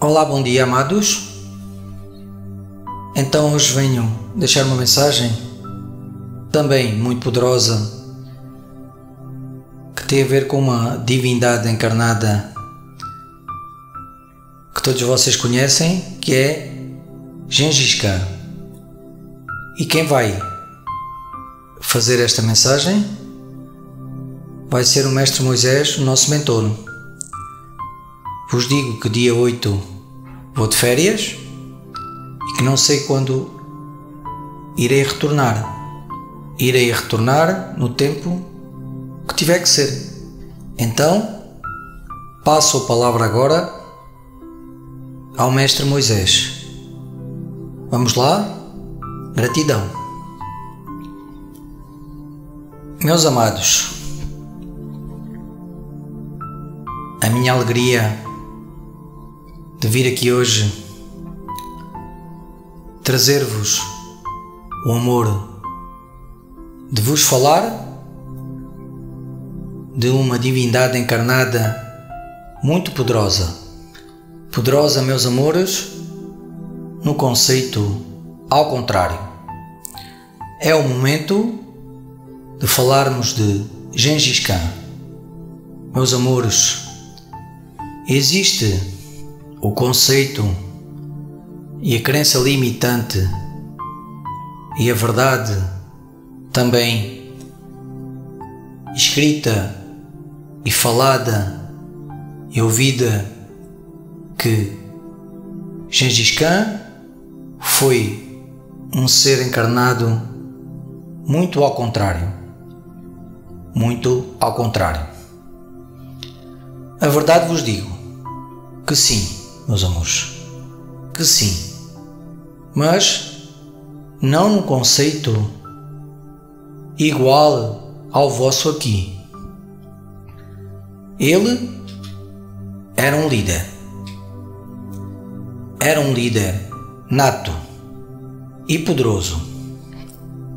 Olá, bom dia, amados. Então hoje venho deixar uma mensagem também muito poderosa que tem a ver com uma divindade encarnada que todos vocês conhecem, que é Gengis Khan. E quem vai fazer esta mensagem vai ser o Mestre Moisés, o nosso mentor. Vos digo que dia 8 vou de férias e que não sei quando irei retornar. Irei retornar no tempo que tiver que ser. Então, passo a palavra agora ao Mestre Moisés. Vamos lá? Gratidão. Meus amados, a minha alegria de vir aqui hoje trazer-vos o amor de vos falar de uma divindade encarnada muito poderosa. Poderosa, meus amores, no conceito ao contrário. É o momento de falarmos de Gengis Khan. Meus amores, existe o conceito e a crença limitante e a verdade também escrita e falada e ouvida que Gengis Khan foi um ser encarnado muito ao contrário. Muito ao contrário. A verdade vos digo que sim, meus amores, que sim, mas não num conceito igual ao vosso aqui. Ele era um líder nato e poderoso.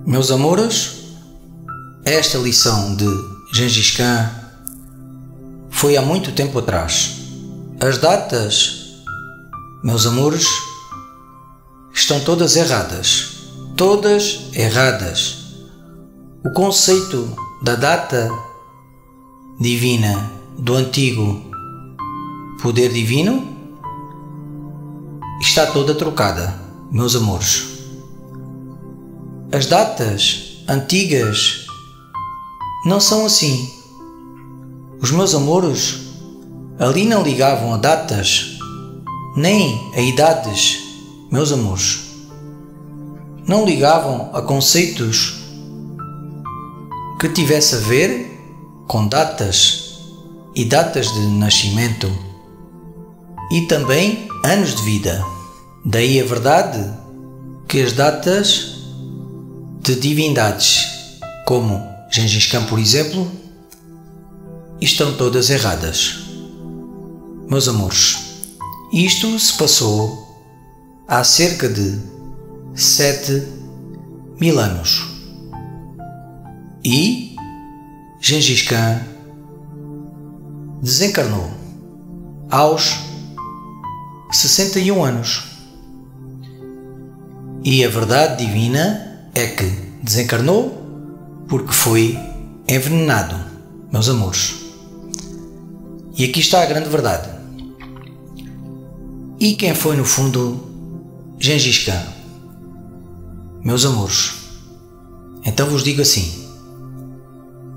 Meus amores, esta lição de Gengis Khan foi há muito tempo atrás. As datas, meus amores, estão todas erradas. Todas erradas. O conceito da data divina do antigo poder divino está toda trocada, meus amores. As datas antigas não são assim. Os meus amores ali não ligavam a datas, nem a idades, meus amores. Não ligavam a conceitos que tivesse a ver com datas e datas de nascimento e também anos de vida. Daí a verdade que as datas de divindades, como Gengis Khan, por exemplo, estão todas erradas. Meus amores, isto se passou há cerca de 7.000 anos. E Gengis Khan desencarnou aos 61 anos. E a verdade divina é que desencarnou porque foi envenenado, meus amores. E aqui está a grande verdade. E quem foi no fundo Gengis Khan? Meus amores, então vos digo assim: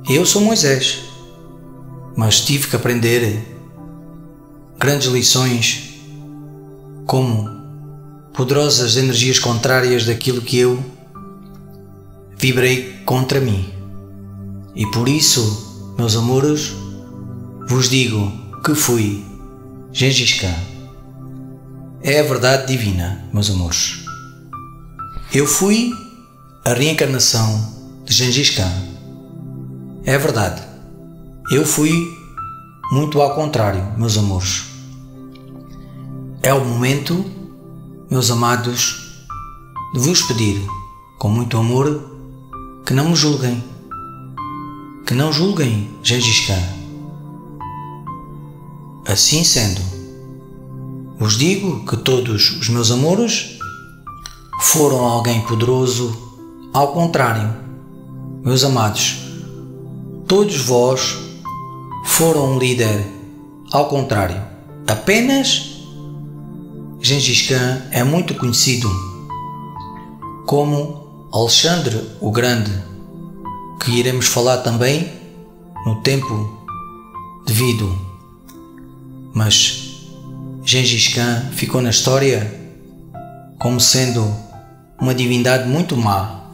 eu sou Moisés, mas tive que aprender grandes lições como poderosas energias contrárias daquilo que eu vibrei contra mim. E por isso, meus amores, vos digo que fui Gengis Khan. É a verdade divina, meus amores. Eu fui a reencarnação de Gengis Khan. É verdade. Eu fui muito ao contrário, meus amores. É o momento, meus amados, de vos pedir, com muito amor, que não me julguem. Que não julguem Gengis Khan. Assim sendo, Vos digo que todos os meus amores foram alguém poderoso. Ao contrário, meus amados, todos vós foram um líder. Ao contrário, apenas Gengis Khan é muito conhecido como Alexandre o Grande, que iremos falar também no tempo devido. Mas Gengis Khan ficou na história como sendo uma divindade muito má,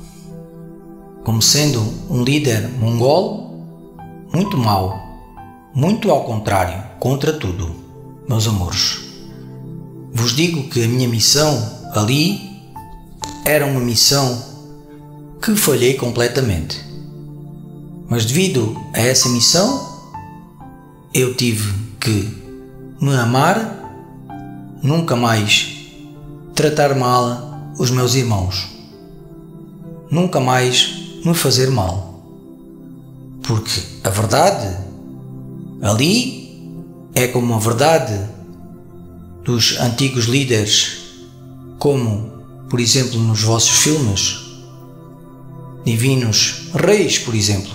como sendo um líder mongol muito mau, muito ao contrário, contra tudo. Meus amores, vos digo que a minha missão ali era uma missão que falhei completamente. Mas devido a essa missão, eu tive que me amar, nunca mais tratar mal os meus irmãos, nunca mais me fazer mal. Porque a verdade ali é como a verdade dos antigos líderes, como, por exemplo, nos vossos filmes, divinos reis, por exemplo,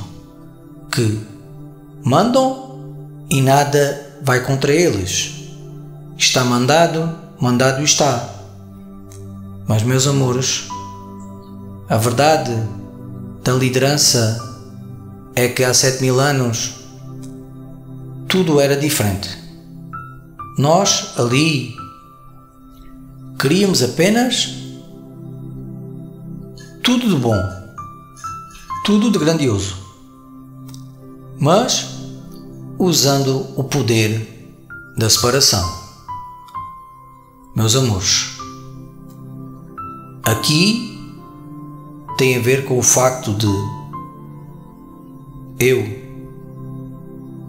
que mandam e nada vai contra eles. Está mandado, mandado está. Mas, meus amores, a verdade da liderança é que há 7.000 anos tudo era diferente. Nós ali queríamos apenas tudo de bom, tudo de grandioso, mas usando o poder da separação. Meus amores, aqui tem a ver com o facto de eu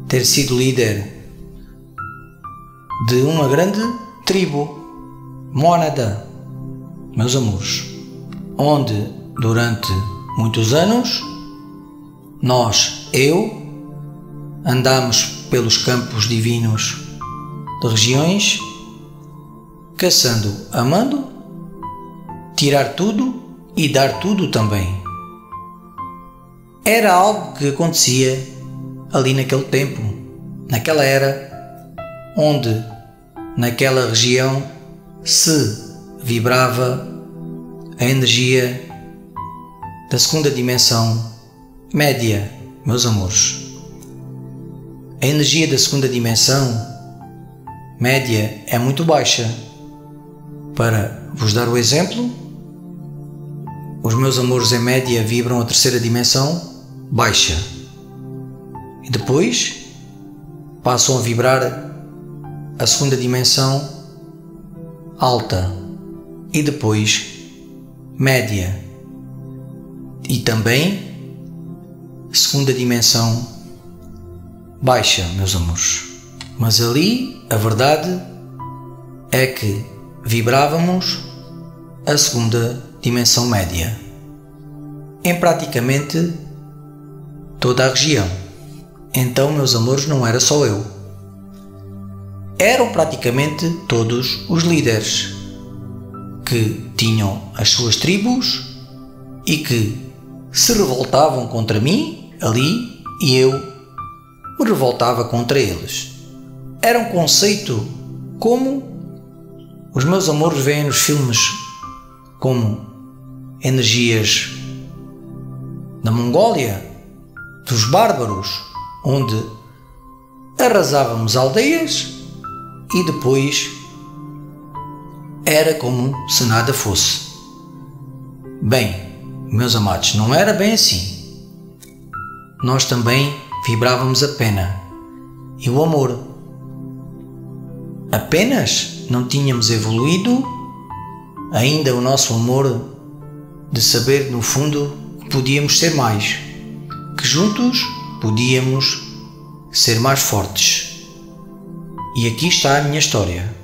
ter sido líder de uma grande tribo mônada, meus amores, onde durante muitos anos andamos pelos campos divinos de regiões, caçando, amando, tirar tudo e dar tudo também. Era algo que acontecia ali naquele tempo, naquela era, onde naquela região se vibrava a energia da segunda dimensão média, meus amores. A energia da segunda dimensão média é muito baixa. Para vos dar o exemplo, os meus amores em média vibram a terceira dimensão baixa e depois passam a vibrar a segunda dimensão alta e depois média e também segunda dimensão baixa, meus amores. Mas ali a verdade é que vibrávamos a segunda dimensão média em praticamente toda a região. Então, meus amores, não era só eu. Eram praticamente todos os líderes que tinham as suas tribos e que se revoltavam contra mim ali e eu me revoltava contra eles. Era um conceito como os meus amores veem nos filmes, como energias da Mongólia, dos bárbaros, onde arrasávamos aldeias e depois era como se nada fosse. Bem, meus amados, não era bem assim. Nós também vibrávamos a pena e o amor. Apenas não tínhamos evoluído ainda o nosso amor de saber no fundo que podíamos ser mais, que juntos podíamos ser mais fortes. E aqui está a minha história.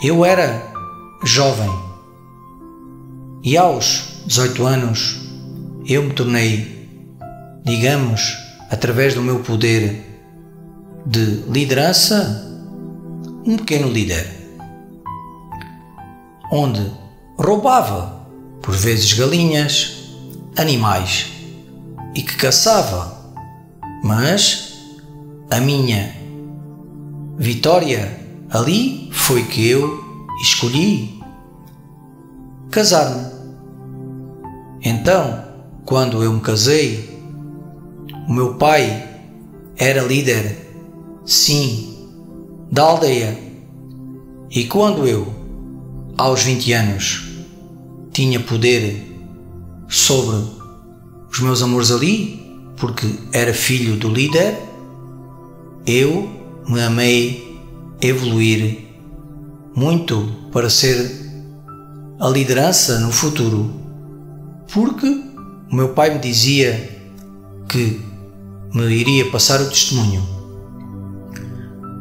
Eu era jovem e aos 18 anos eu me tornei, digamos, através do meu poder de liderança, um pequeno líder. onde roubava, por vezes, galinhas, animais, e que caçava. Mas a minha vitória ali foi que eu escolhi casar-me. Então, quando eu me casei, o meu pai era líder, sim, da aldeia. E quando eu, aos 20 anos, tinha poder sobre os meus amores ali, porque era filho do líder, eu me amei evoluir muito para ser a liderança no futuro, porque o meu pai me dizia que me iria passar o testemunho.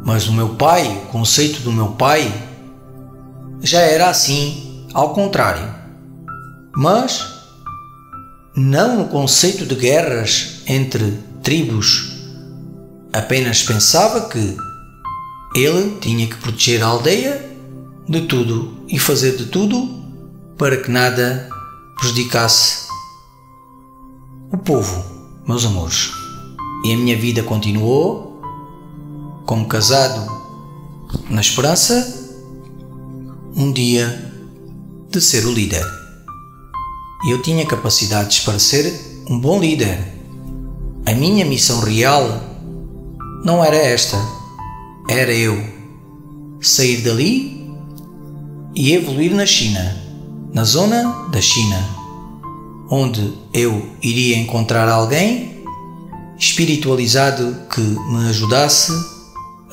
Mas o meu pai, o conceito do meu pai, já era assim, ao contrário. Mas não no conceito de guerras entre tribos. Apenas pensava que ele tinha que proteger a aldeia de tudo e fazer de tudo para que nada prejudicasse o povo, meus amores. E a minha vida continuou como casado na esperança um dia de ser o líder. E eu tinha capacidades para ser um bom líder. A minha missão real não era esta. Era eu sair dali e evoluir na China, na zona da China, onde eu iria encontrar alguém espiritualizado que me ajudasse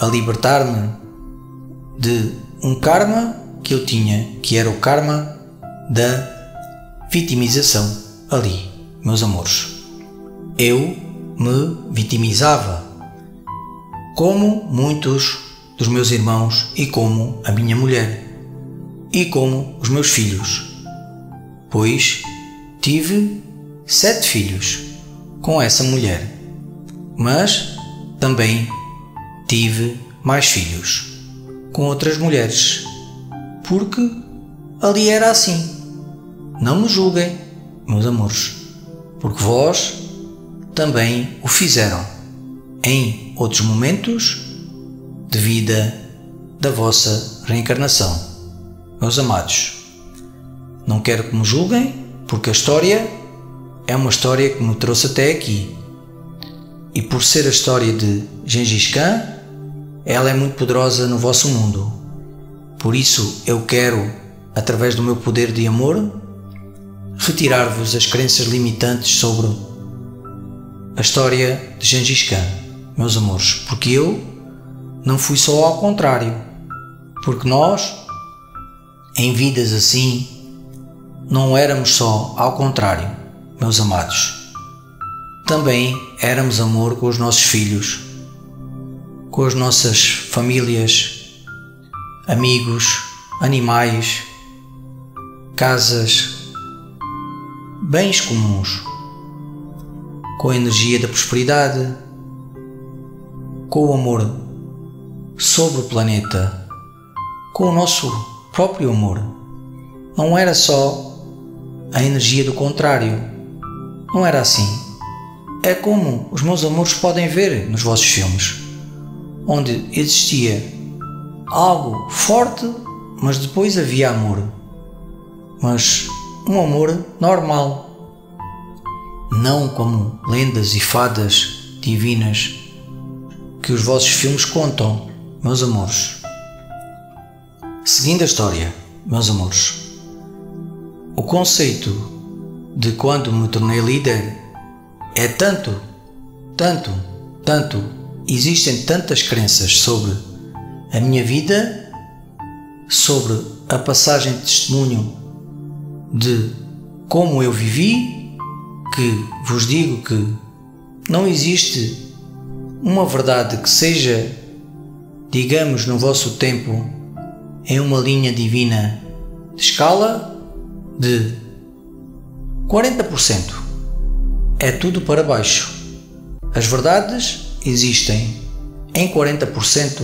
a libertar-me de um karma que eu tinha, que era o karma da vitimização ali, meus amores. Eu me vitimizava, como muitos dos meus irmãos e como a minha mulher e como os meus filhos, pois tive 7 filhos com essa mulher, mas também tive mais filhos com outras mulheres, porque ali era assim. Não me julguem, meus amores, porque vós também o fizeram em outros momentos de vida da vossa reencarnação. Meus amados, não quero que me julguem, porque a história é uma história que me trouxe até aqui. E por ser a história de Gengis Khan, ela é muito poderosa no vosso mundo. Por isso eu quero, através do meu poder de amor, retirar-vos as crenças limitantes sobre a história de Gengis Khan, meus amores, porque eu não fui só ao contrário, porque nós, em vidas assim, não éramos só ao contrário, meus amados. Também éramos amor com os nossos filhos, com as nossas famílias, amigos, animais, casas, bens comuns, com a energia da prosperidade, com o amor sobre o planeta, com o nosso próprio amor. Não era só a energia do contrário, não era assim. É como os meus amores podem ver nos vossos filmes, onde existia algo forte, mas depois havia amor, mas um amor normal, não como lendas e fadas divinas que os vossos filmes contam, meus amores. Seguindo a história, meus amores, o conceito de quando me tornei líder é tanto, existem tantas crenças sobre a minha vida, sobre a passagem de testemunho de como eu vivi, que vos digo que não existe uma verdade que seja, digamos, no vosso tempo, em uma linha divina de escala de 40%. É tudo para baixo. As verdades existem em 40%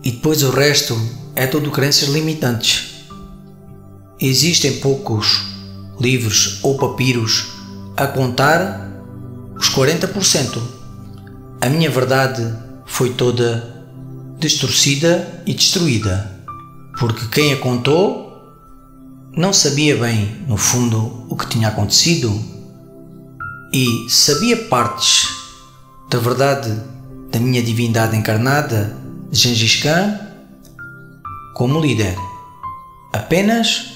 e depois o resto é tudo crenças limitantes. existem poucos livros ou papiros a contar os 40%. A minha verdade foi toda distorcida e destruída, porque quem a contou não sabia bem, no fundo, o que tinha acontecido e sabia partes da verdade da minha divindade encarnada de Gengis Khan como líder, apenas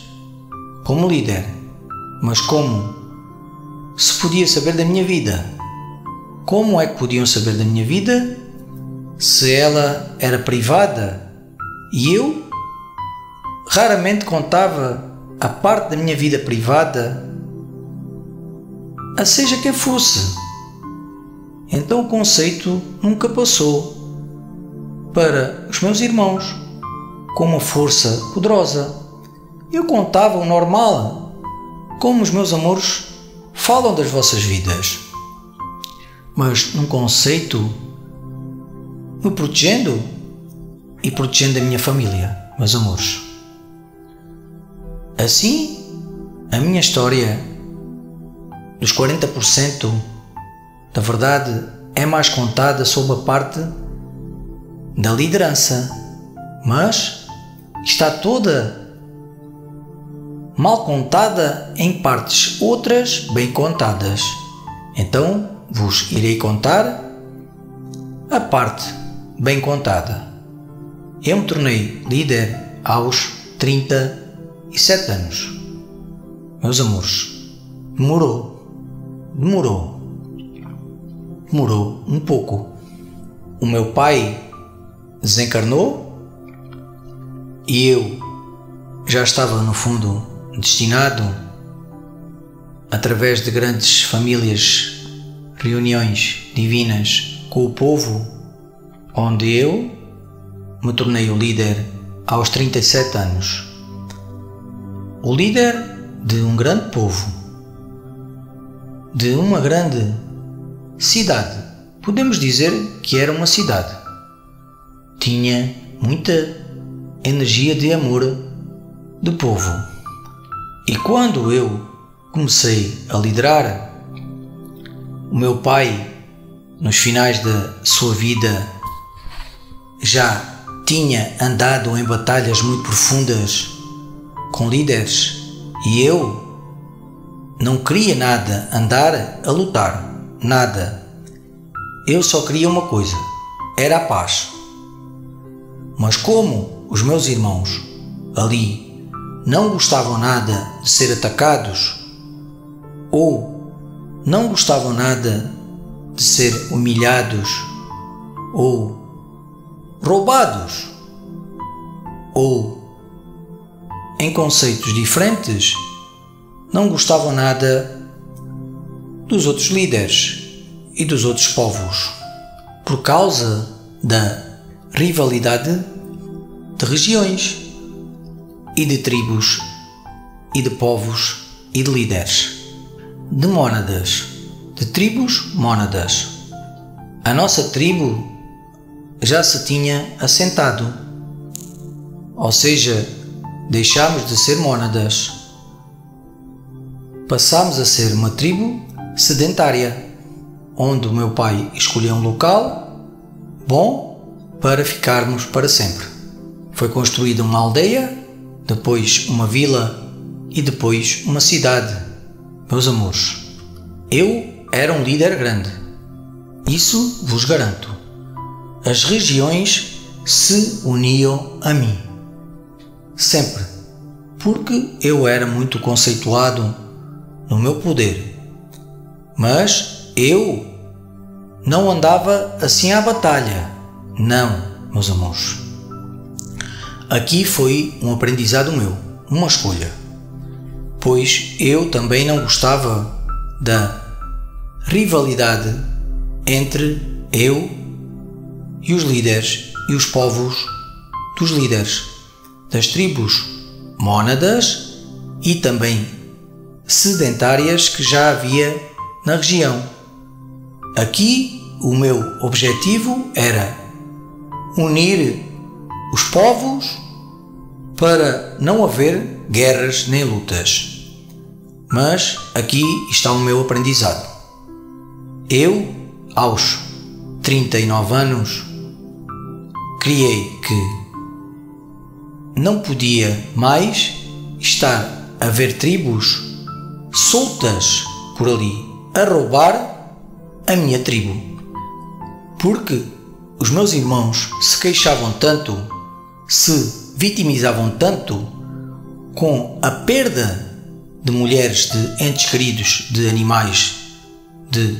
como líder, mas como se podia saber da minha vida? Como é que podiam saber da minha vida se ela era privada e eu raramente contava a parte da minha vida privada a seja quem fosse? Então o conceito nunca passou para os meus irmãos com uma força poderosa. Eu contava o normal, como os meus amores falam das vossas vidas, mas num conceito me protegendo e protegendo a minha família, meus amores. Assim, a minha história dos 40% da verdade é mais contada sob a parte da liderança, mas está toda mal contada em partes, outras bem contadas. Então vos irei contar a parte bem contada. Eu me tornei líder aos 37 anos. Meus amores, demorou um pouco. O meu pai desencarnou e eu já estava, no fundo, destinado, através de grandes famílias, reuniões divinas com o povo, onde eu me tornei o líder aos 37 anos. O líder de um grande povo, de uma grande cidade. Podemos dizer que era uma cidade. Tinha muita energia de amor do povo. E quando eu comecei a liderar, o meu pai, nos finais da sua vida, já tinha andado em batalhas muito profundas com líderes e eu não queria nada andar a lutar, nada. Eu só queria uma coisa, era a paz. Mas como os meus irmãos ali não gostavam nada de ser atacados ou não gostavam nada de ser humilhados ou roubados ou em conceitos diferentes, não gostavam nada dos outros líderes e dos outros povos por causa da rivalidade de regiões e de tribos e de povos e de líderes, de mônadas, de tribos mônadas. A nossa tribo já se tinha assentado, ou seja, deixámos de ser mônadas, passámos a ser uma tribo sedentária, onde o meu pai escolheu um local bom para ficarmos para sempre. Foi construída uma aldeia, depois uma vila e depois uma cidade. Meus amores, eu era um líder grande, isso vos garanto. As regiões se uniam a mim, sempre, porque eu era muito conceituado no meu poder, mas eu não andava assim à batalha, não, meus amores. Aqui foi um aprendizado meu, uma escolha, pois eu também não gostava da rivalidade entre eu e os líderes e os povos dos líderes, das tribos mônadas e também sedentárias que já havia na região. Aqui o meu objetivo era unir os povos para não haver guerras nem lutas. Mas aqui está o meu aprendizado. Eu, aos 39 anos, criei que não podia mais estar a ver tribos soltas por ali a roubar a minha tribo, porque os meus irmãos se queixavam tanto, se vitimizavam tanto com a perda de mulheres, de entes queridos, de animais, de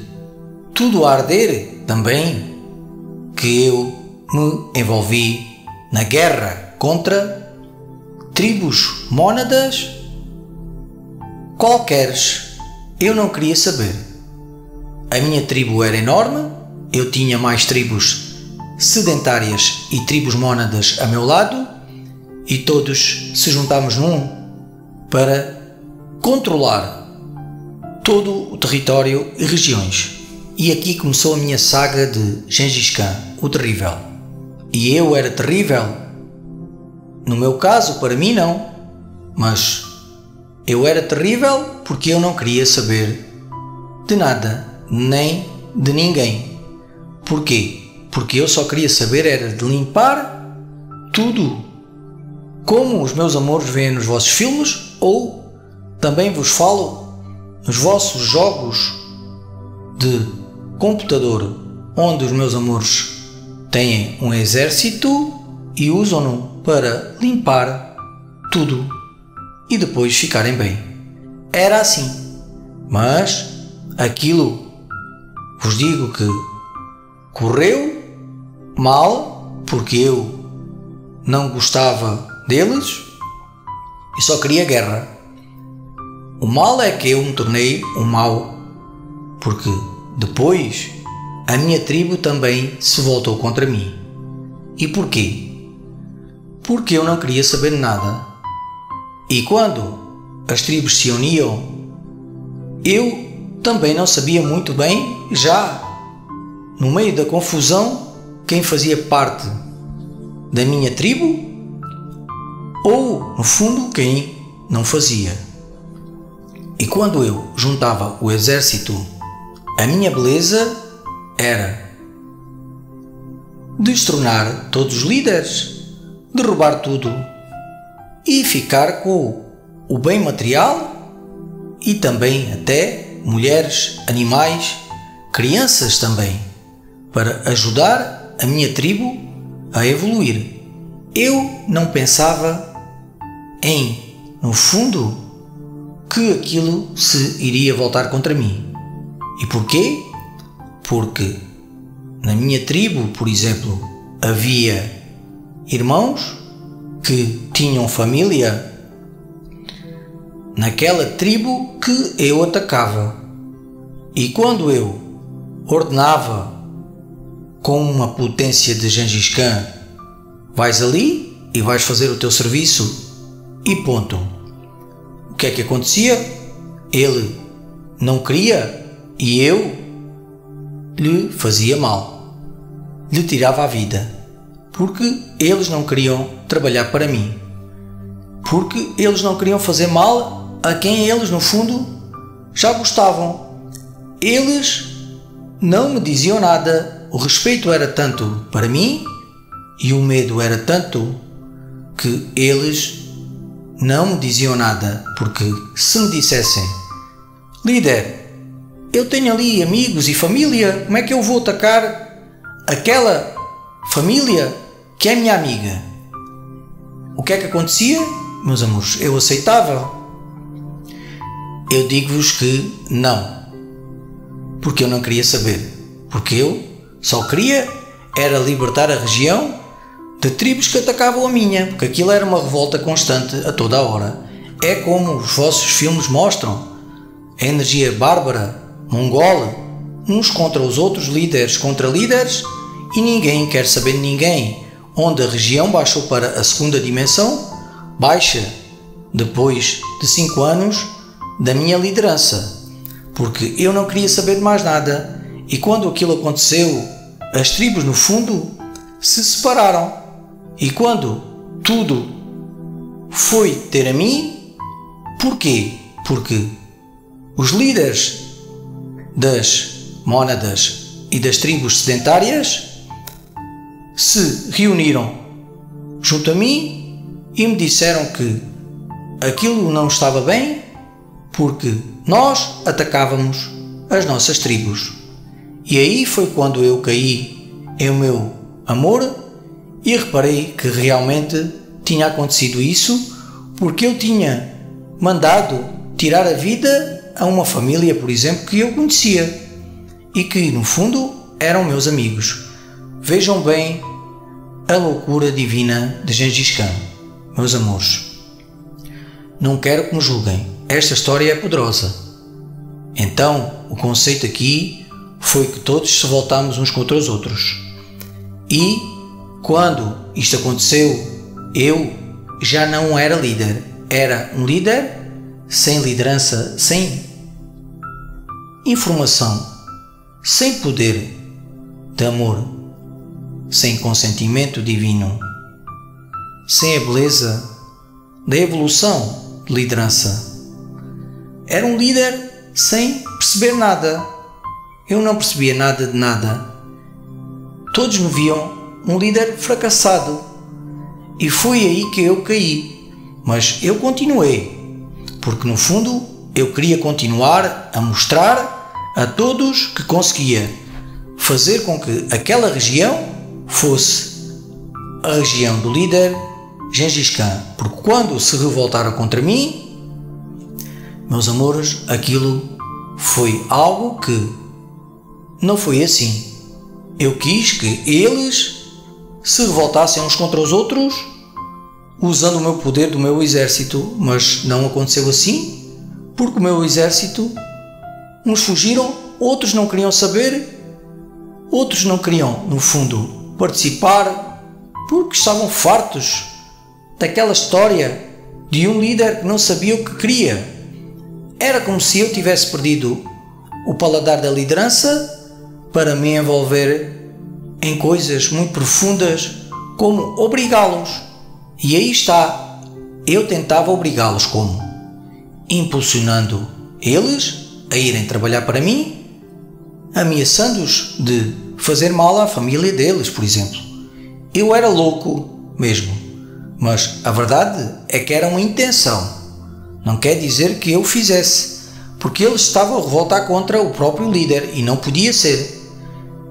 tudo a arder também, que eu me envolvi na guerra contra tribos mónadas qualqueres. Eu não queria saber. A minha tribo era enorme, eu tinha mais tribos sedentárias e tribos mónadas a meu lado, e todos se juntávamos num para controlar todo o território e regiões. E aqui começou a minha saga de Gengis Khan, o terrível. E eu era terrível? No meu caso, para mim não, mas eu era terrível porque eu não queria saber de nada, nem de ninguém. Porquê? Porque eu só queria saber era de limpar tudo, como os meus amores veem nos vossos filmes, ou também vos falo nos vossos jogos de computador, onde os meus amores têm um exército e usam-no para limpar tudo e depois ficarem bem. Era assim. Mas aquilo, vos digo que correu mal, porque eu não gostava deles e só queria guerra. O mal é que eu me tornei um mau, porque depois a minha tribo também se voltou contra mim. E porquê? Porque eu não queria saber nada. E quando as tribos se uniam, eu também não sabia muito bem, já no meio da confusão, quem fazia parte da minha tribo ou, no fundo, quem não fazia. E quando eu juntava o exército, a minha beleza era destronar todos os líderes, derrubar tudo e ficar com o bem material e também até mulheres, animais, crianças também, para ajudar a minha tribo a evoluir. Eu não pensava no fundo, que aquilo se iria voltar contra mim. E porquê? Porque na minha tribo, por exemplo, havia irmãos que tinham família naquela tribo que eu atacava. E quando eu ordenava com uma potência de Gengis Khan, vais ali e vais fazer o teu serviço e ponto. O que é que acontecia? Ele não queria e eu lhe fazia mal, lhe tirava a vida, porque eles não queriam trabalhar para mim, porque eles não queriam fazer mal a quem eles no fundo já gostavam. Eles não me diziam nada, o respeito era tanto para mim e o medo era tanto que eles não me diziam nada, porque se me dissessem: líder, eu tenho ali amigos e família, como é que eu vou atacar aquela família que é minha amiga? O que é que acontecia, meus amores? Eu aceitava. Eu digo-vos que não, porque eu não queria saber, porque eu só queria era libertar a região de tribos que atacavam a minha, porque aquilo era uma revolta constante a toda a hora. É como os vossos filmes mostram, a energia bárbara, mongola, uns contra os outros, líderes contra líderes, e ninguém quer saber de ninguém, onde a região baixou para a segunda dimensão, baixa depois de 5 anos da minha liderança, porque eu não queria saber de mais nada. E quando aquilo aconteceu, as tribos no fundo se separaram. E quando tudo foi ter a mim. Porquê? Porque os líderes das mónadas e das tribos sedentárias se reuniram junto a mim e me disseram que aquilo não estava bem porque nós atacávamos as nossas tribos. E aí foi quando eu caí em o meu amor e reparei que realmente tinha acontecido isso porque eu tinha mandado tirar a vida a uma família, por exemplo, que eu conhecia e que, no fundo, eram meus amigos. Vejam bem a loucura divina de Gengis Khan, meus amores. Não quero que me julguem, esta história é poderosa. Então, o conceito aqui foi que todos se voltámos uns contra os outros. E, quando isto aconteceu, eu já não era líder. Era um líder sem liderança, sem informação, sem poder de amor, sem consentimento divino, sem a beleza da evolução de liderança. Era um líder sem perceber nada. Eu não percebia nada de nada. Todos me viam um líder fracassado. E foi aí que eu caí. Mas eu continuei, porque no fundo eu queria continuar a mostrar a todos que conseguia fazer com que aquela região fosse a região do líder Gengis Khan. Porque quando se revoltaram contra mim, meus amores, aquilo foi algo que não foi assim. Eu quis que eles se revoltassem uns contra os outros usando o meu poder do meu exército, mas não aconteceu assim, porque o meu exército, uns fugiram, outros não queriam saber, outros não queriam, no fundo, participar, porque estavam fartos daquela história de um líder que não sabia o que queria. Era como se eu tivesse perdido o paladar da liderança para me envolver em coisas muito profundas, como obrigá-los. E aí está, eu tentava obrigá-los como? Impulsionando eles a irem trabalhar para mim, ameaçando-os de fazer mal à família deles, por exemplo. Eu era louco mesmo, mas a verdade é que era uma intenção. Não quer dizer que eu fizesse, porque eles estavam a revoltar contra o próprio líder e não podia ser.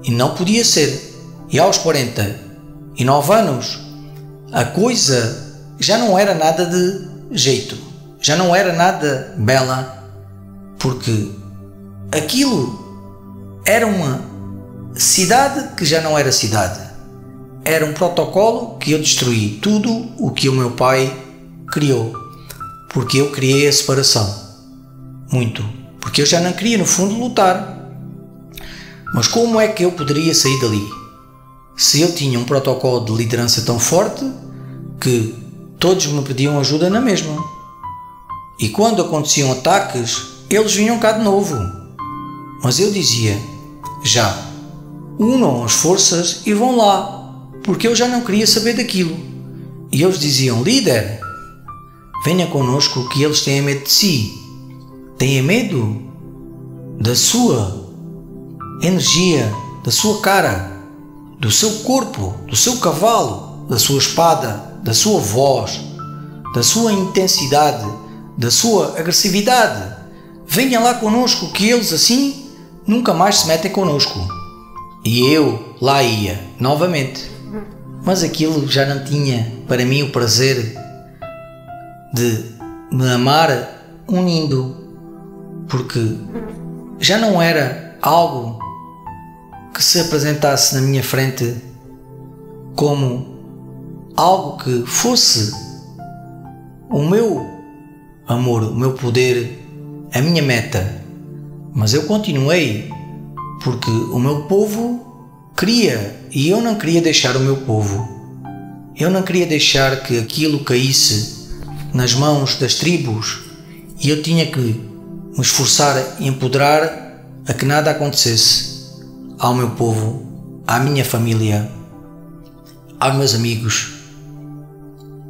E não podia ser. E aos 49 anos, a coisa já não era nada de jeito, já não era nada bela, porque aquilo era uma cidade que já não era cidade. Era um protocolo que eu destruí tudo o que o meu pai criou, porque eu criei a separação. Muito. Porque eu já não queria, no fundo, lutar. Mas como é que eu poderia sair dali? Se eu tinha um protocolo de liderança tão forte que todos me pediam ajuda na mesma. E quando aconteciam ataques, eles vinham cá de novo. Mas eu dizia, já, unam as forças e vão lá, porque eu já não queria saber daquilo. E eles diziam, líder, venha connosco que eles têm medo de si. Têm medo da sua energia, da sua cara, do seu corpo, do seu cavalo, da sua espada, da sua voz, da sua intensidade, da sua agressividade. Venha lá connosco que eles assim nunca mais se metem connosco. E eu lá ia, novamente. Mas aquilo já não tinha para mim o prazer de me amar unindo, porque já não era algo que se apresentasse na minha frente como algo que fosse o meu amor, o meu poder, a minha meta. Mas eu continuei porque o meu povo queria e eu não queria deixar o meu povo. Eu não queria deixar que aquilo caísse nas mãos das tribos e eu tinha que me esforçar e empoderar a que nada acontecesse ao meu povo, à minha família, aos meus amigos,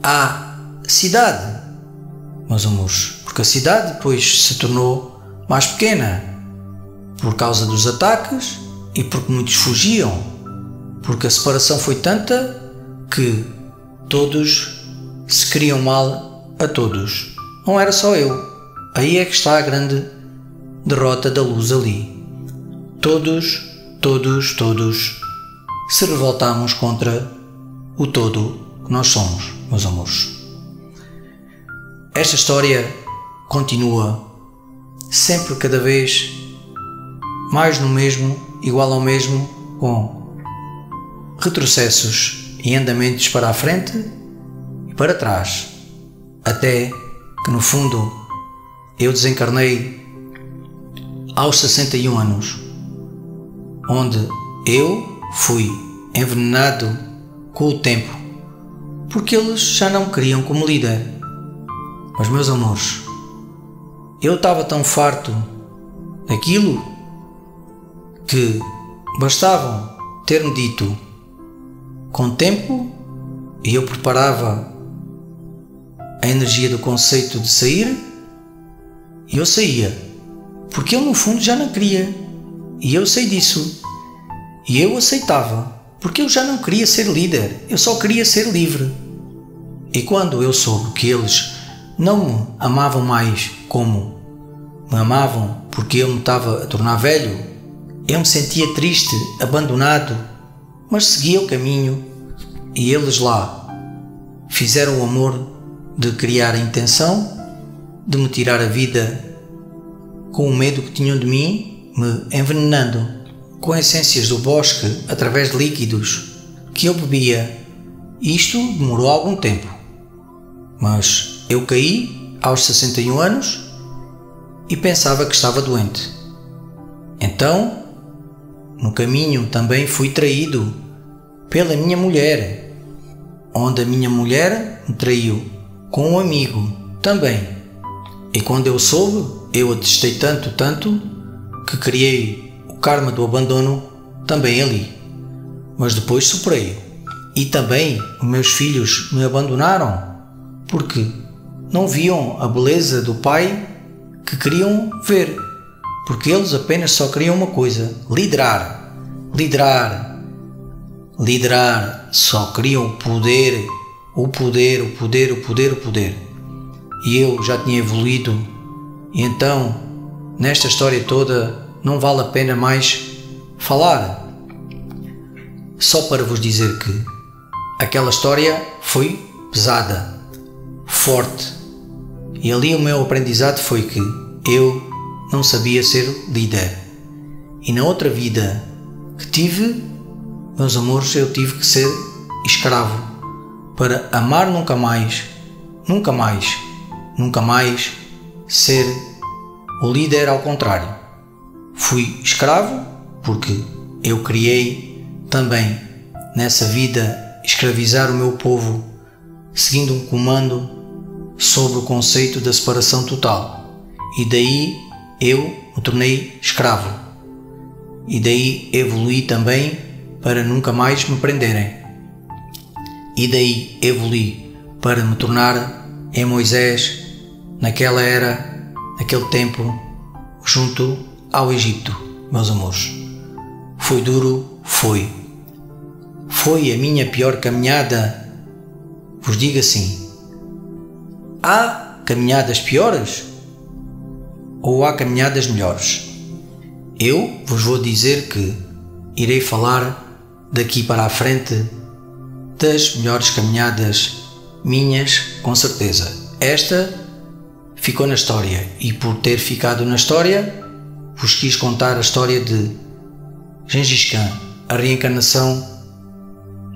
à cidade, meus amores, porque a cidade depois se tornou mais pequena por causa dos ataques e porque muitos fugiam, porque a separação foi tanta que todos se queriam mal a todos. Não era só eu. Aí é que está a grande derrota da luz ali. Todos se revoltamos contra o todo que nós somos, meus amores. Esta história continua sempre cada vez mais no mesmo, igual ao mesmo, com retrocessos e andamentos para a frente e para trás, até que no fundo eu desencarnei aos 61 anos, onde eu fui envenenado com o tempo, porque eles já não me queriam como líder. Mas, meus amores, eu estava tão farto daquilo que bastavam ter-me dito com tempo e eu preparava a energia do conceito de sair e eu saía, porque eu no fundo já não queria e eu sei disso e eu aceitava, porque eu já não queria ser líder, eu só queria ser livre. E quando eu soube que eles não me amavam mais como me amavam porque eu me estava a tornar velho, eu me sentia triste, abandonado, mas seguia o caminho e eles lá fizeram o amor de criar a intenção de me tirar a vida com o medo que tinham de mim, me envenenando com essências do bosque através de líquidos que eu bebia. Isto demorou algum tempo, mas eu caí aos 61 anos e pensava que estava doente. Então, no caminho também fui traído pela minha mulher, onde a minha mulher me traiu com um amigo também. E quando eu soube, eu a detestei tanto, que criei o karma do abandono também ali. Mas depois superei-o. E também os meus filhos me abandonaram, porque não viam a beleza do pai que queriam ver, porque eles apenas só queriam uma coisa: liderar, só queriam o poder. E eu já tinha evoluído, e então, nesta história toda, não vale a pena mais falar. Só para vos dizer que aquela história foi pesada, forte, e ali o meu aprendizado foi que eu não sabia ser líder. E na outra vida que tive, meus amores, eu tive que ser escravo para amar nunca mais ser o líder. Ao contrário, fui escravo porque eu criei também nessa vida escravizar o meu povo, seguindo um comando sobre o conceito da separação total, e daí eu me tornei escravo, e daí evoluí também para nunca mais me prenderem, e daí evoluí para me tornar em Moisés naquela era, naquele tempo, junto ao Egito. Meus amores, foi duro, foi a minha pior caminhada. Vos digo assim: há caminhadas piores ou há caminhadas melhores? Eu vos vou dizer que irei falar daqui para a frente das melhores caminhadas minhas, com certeza. Esta ficou na história, e por ter ficado na história, vos quis contar a história de Gengis Khan, a reencarnação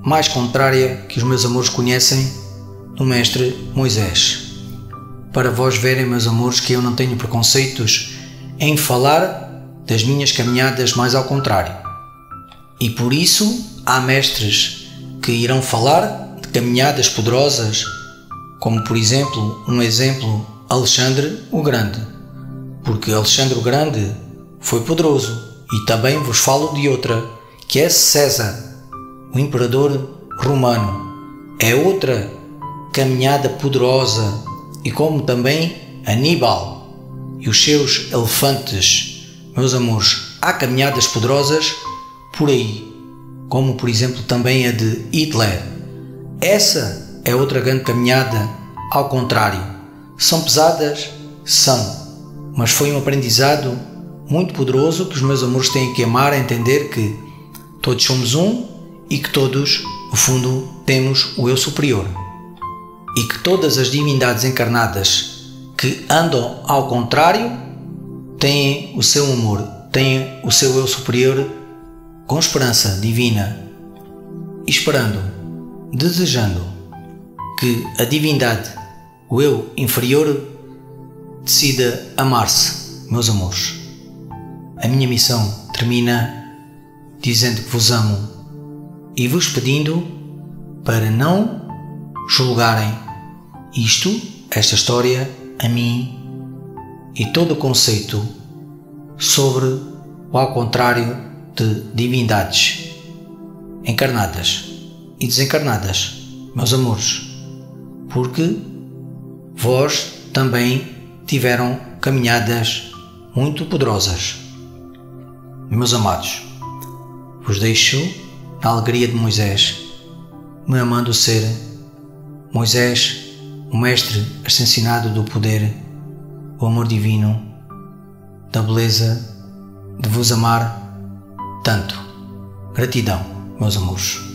mais contrária que os meus amores conhecem do mestre Moisés. Para vós verem, meus amores, que eu não tenho preconceitos em falar das minhas caminhadas, mais ao contrário. E por isso há mestres que irão falar de caminhadas poderosas, como por exemplo, Alexandre o Grande, porque Alexandre o Grande foi poderoso. E também vos falo de outra, que é César, o imperador romano. É outra caminhada poderosa e como também Aníbal e os seus elefantes, meus amores, há caminhadas poderosas por aí, como por exemplo também a de Hitler. Essa é outra grande caminhada ao contrário. São pesadas? São, mas foi um aprendizado muito poderoso que os meus amores têm que amar, a entender que todos somos um e que todos, no fundo, temos o eu superior. E que todas as divindades encarnadas que andam ao contrário têm o seu amor, têm o seu eu superior com esperança divina, esperando, desejando que a divindade, o eu inferior, decida amar-se, meus amores. A minha missão termina dizendo que vos amo e vos pedindo para não julgarem esta história, a mim e todo o conceito sobre o ao contrário de divindades encarnadas e desencarnadas, meus amores, porque vós também tiveram caminhadas muito poderosas. Meus amados, vos deixo na alegria de Moisés, me amando ser Moisés, o mestre ascensionado do poder, o amor divino, da beleza de vos amar tanto. Gratidão, meus amores.